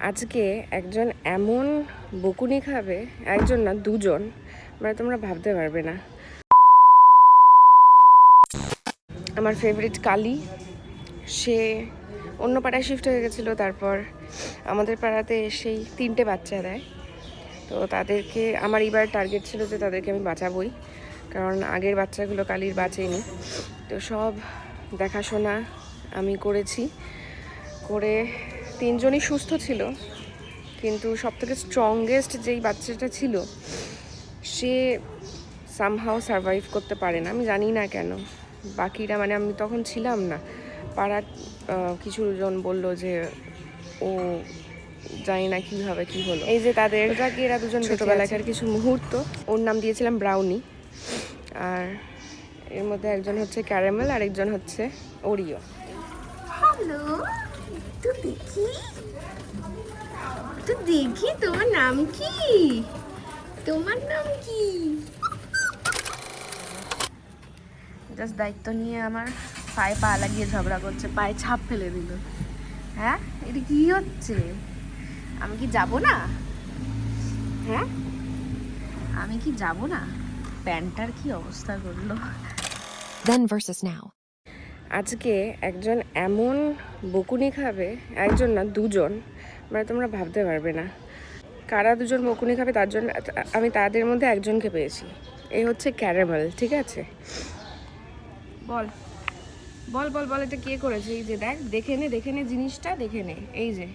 আজকে একজন এমন বকুনি খাবে, একজন না দুজন, মানে তোমরা ভাবতে পারবে না। আমার ফেভারিট কালি, সে অন্য পাড়ায় শিফট হয়ে গেছিলো, তারপর আমাদের পাড়াতে এসেই 3টে বাচ্চা দেয়। তো তাদেরকে আমার এবার টার্গেট ছিল যে তাদেরকে আমি বাঁচাবই, কারণ আগের বাচ্চাগুলো কালির বাঁচেনি। তো সব দেখাশোনা আমি করেছি, করে 3জনই সুস্থ ছিল, কিন্তু সবথেকে স্ট্রংগেস্ট যেই বাচ্চাটা ছিল সে সামহাও সারভাইভ করতে পারে না। আমি জানি না কেন। বাকিরা, মানে আমি তখন ছিলাম না, পাড়ার কিছুজন বললো যে ও জানি না কীভাবে কী হলো। এই যে তাদের যাকে এরা দুজন ছোটোবেলাকার কিছু মুহূর্ত। ওর নাম দিয়েছিলাম ব্রাউনি, আর এর মধ্যে একজন হচ্ছে ক্যারামেল আর একজন হচ্ছে ওরিও। হ্যালো, তো দেখি তোমার নাম কি? তোমার নাম কি? জাস্ট দায়িত্ব নিয়ে আমার পায়ে পা লাগিয়ে ঝগড়া করছে, পায়ে ছাপ ফেলে দিল। হ্যাঁ, এটা কি হচ্ছে? আমি কি যাব না? হ্যাঁ, আমি কি যাব না? প্যান্টটার কি অবস্থা করলো। Then versus now. আজকে একজন এমন বকুনি খাবে, একজন না দুজন, মানে তোমরা ভাবতে পারবে না। কারা দুজন বকুনি খাবে তার জন্য আমি তাদের মধ্যে একজনকে পেয়েছি। এই হচ্ছে ক্যারামেল, ঠিক আছে? বল বল বল বল, এটা কে করেছে? এই যে দেখ, দেখে নে জিনিসটা, দেখে নে। এই যে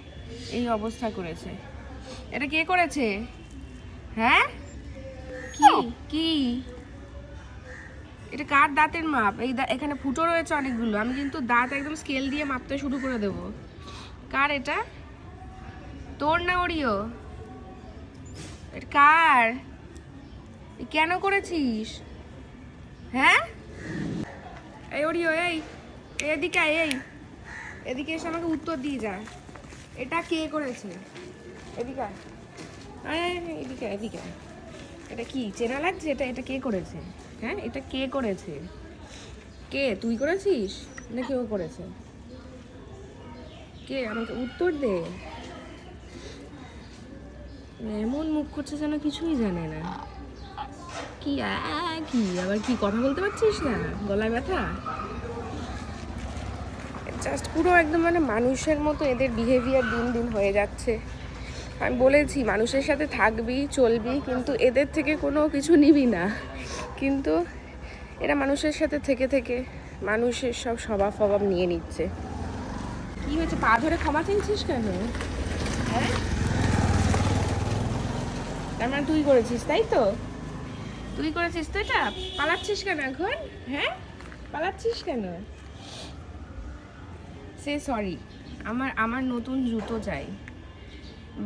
এই অবস্থা করেছে, এটা কে করেছে? হ্যাঁ, কি কি এটা? কার দাঁতের মাপ? এই এখানে ফুটো রয়েছে অনেকগুলো, আমি কিন্তু দাঁত একদম স্কেল দিয়ে মাপতে শুরু করে দেব। কার এটা? তোর না ওরিও? এটা কার? কেন করেছিস? হ্যাঁ, এই ওরিও, এই এদিকে, এদিকে এসে আমাকে উত্তর দিয়ে যা। এটা কে করেছে? এদিকে এদিকে। এটা কি চেনা লাগছে? এটা কে করেছে? হ্যাঁ, এটা কে করেছে? কে? তুই করেছিস না কেউ করেছে? কে? আমাকে উত্তর দে। এমন মুখ করছে যেন কিছুই জানে না। কি কি আবার কি কথা বলতে পারছিস না? গলায় ব্যথা? জাস্ট পুরো একদম মানে মানুষের মতো এদের বিহেভিয়ার দিন দিন হয়ে যাচ্ছে। আমি বলেছি মানুষের সাথে থাকবি, চলবি, কিন্তু এদের থেকে কোনো কিছু নিবি না। কিন্তু এরা মানুষের সাথে থেকে থেকে মানুষের সব স্বভাব নিয়ে নিচ্ছে। কি হয়েছে? পা ধরে ক্ষমা চাইছিস কেন? হ্যাঁ, তার মানে তুই করেছিস, তাই তো? তুই করেছিস তো এটা? পালাচ্ছিস কেন এখন? হ্যাঁ, পালাচ্ছিস কেন? সে সরি, আমার নতুন জুতো চাই,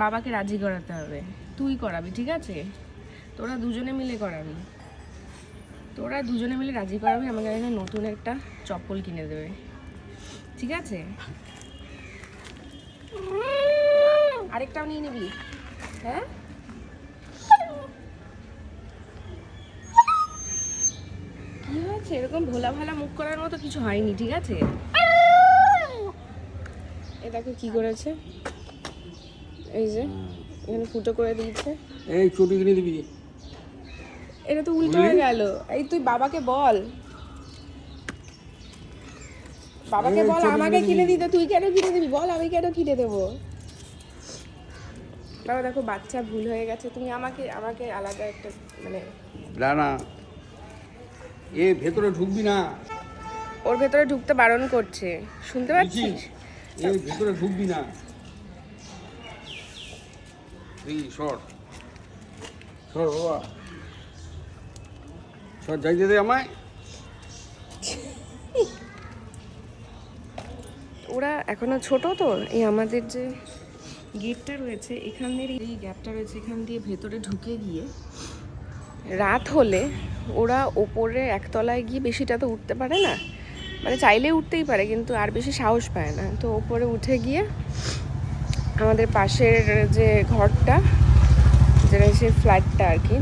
বাবাকে রাজি করাতে হবে। তুই করাবি, ঠিক আছে? তোরা দুজনে মিলে রাজি করাবি, আমাকে একটা নতুন একটা চপ্পল কিনে দেবে, ঠিক আছে? আরেকটাও নিয়ে নিবি? হ্যাঁ, কি হয়েছে? এরকম ভোলা ভালা মুখ করার মতো কিছু হয়নি, ঠিক আছে? এ দেখো কি করেছে, এই যে এখানে ফুটো করে দিয়েছে। এই চটি কিনে দিবি? এটা তো উল্টো হয়ে গেল। এই তুই বাবাকে বল, আমাকে কিনে দিতে। তুই কেন কিনে দিবি? বল, আমি কেন কিনে দেবো? বাবা দেখো, বাচ্চা ভুল হয়ে গেছে, তুমি আমাকে আলাদা একটা মানে না এ ভেতরে ঢুকবি না। ওর ভেতরে ঢুকতে বারণ করছে, শুনতে পাচ্ছিস? এ ভেতরে ঢুকবি না। এই সর বাবা, সর, যাইতে দে আমায়। ওরা এখনো ছোট তো, এই আমাদের যে গেটটা রয়েছে এখানের এই গ্যাপটা রয়েছে, এখান দিয়ে ভেতরে ঢুকে গিয়ে রাত হলে ওরা ওপরে একতলায় গিয়ে বেশিটা তো উঠতে পারে না, মানে চাইলে উঠতেই পারে কিন্তু আর বেশি সাহস পায় না। তো ওপরে উঠে গিয়ে আমাদের পাশের যে ঘরটা, যেটা সে ফ্ল্যাটটা আর কি,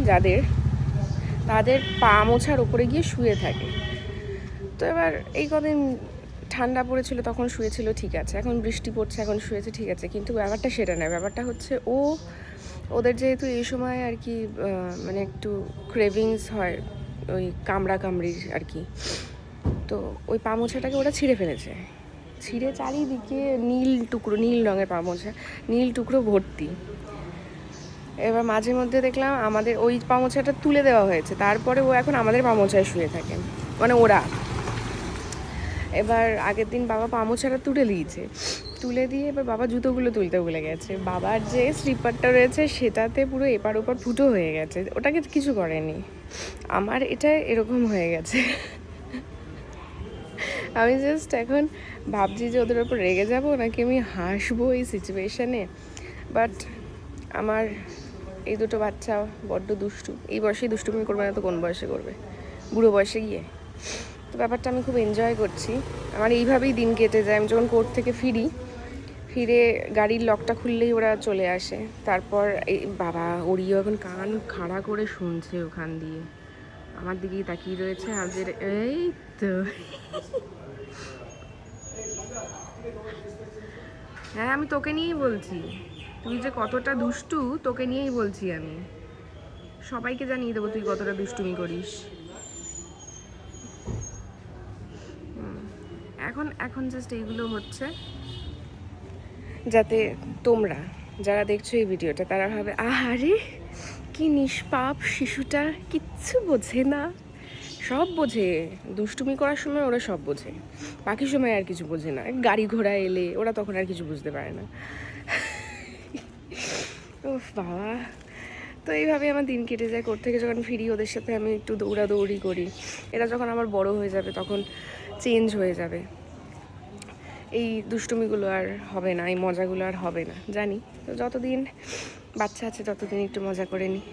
তাদের পা মোছার ওপরে গিয়ে শুয়ে থাকে। তো এবার এই কদিন ঠান্ডা পড়েছিল তখন শুয়েছিল ঠিক আছে, এখন বৃষ্টি পড়ছে এখন শুয়েছে ঠিক আছে, কিন্তু ব্যাপারটা সেটা নয়। ব্যাপারটা হচ্ছে ওদের যেহেতু এই সময় আর কি মানে একটু ক্রেভিংস হয় ওই কামড়ির আর কি, তো ওই পা মোছাটাকে ওরা ছিঁড়ে ফেলেছে, ছিঁড়ে চারিদিকে নীল রঙের পা মোছা, নীল টুকরো ভর্তি। এবার মাঝে মধ্যে দেখলাম আমাদের ওই পা মোছাটা তুলে দেওয়া হয়েছে, তারপরে ও এখন আমাদের পা মোছায় শুয়ে থাকে, মানে ওরা। এবার আগের দিন বাবা পা মোছাটা তুলে দিয়ে এবার বাবা জুতোগুলো তুলতে ভুলে গেছে। বাবার যে স্লিপারটা রয়েছে সেটাতে পুরো এপার ওপার ফুটো হয়ে গেছে, ওটাকে কিছু করেনি। আমার এটা এরকম হয়ে গেছে। আমি জাস্ট এখন ভাবছি যে ওদের ওপর রেগে যাবো নাকি আমি হাসবো এই সিচুয়েশানে। বাট আমার এই দুটো বাচ্চা বড্ড দুষ্টু, এই বয়সেই দুষ্টুমি করবে না তো কোন বয়সে করবে, বুড়ো বয়সে গিয়ে। তো ব্যাপারটা আমি খুব এনজয় করছি, আমার এইভাবেই দিন কেটে যায়। আমি যখন কোর্ট থেকে ফিরে গাড়ির লকটা খুললেই ওরা চলে আসে, তারপর এই বাবা ওরিও এখন কান খাড়া করে শুনছে ওখান দিয়ে, আমার দিকেই তাকিয়ে রয়েছে। আজের এই তো হ্যাঁ, আমি তোকে নিয়েই বলছি, তুই যে কতটা দুষ্টু তোকে নিয়েই বলছি আমি, সবাইকে জানিয়ে দেবো তুই কতটা দুষ্টুমি করিস। এখন জাস্ট এইগুলো হচ্ছে যাতে তোমরা যারা দেখছো এই ভিডিওটা তারা ভাবে আহারে কি নিষ্পাপ শিশুটা, কিচ্ছু বোঝে না। সব বোঝে, দুষ্টুমি করার সময় ওরা সব বোঝে, বাকি সময় আর কিছু বোঝে না। গাড়ি ঘোড়া এলে ওরা তখন আর কিছু বুঝতে পারে না। উফ বাবা, তো এইভাবে আমার দিন কেটে যায়। কোর্ট থেকে যখন ফিরি ওদের সাথে আমি একটু দৌড়াদৌড়ি করি। এরা যখন আমার বড় হয়ে যাবে তখন চেঞ্জ হয়ে যাবে, এই দুষ্টুমিগুলো আর হবে না, এই মজাগুলো আর হবে না জানি। তো যতদিন বাচ্চা আছে ততদিন একটু মজা করে নিই।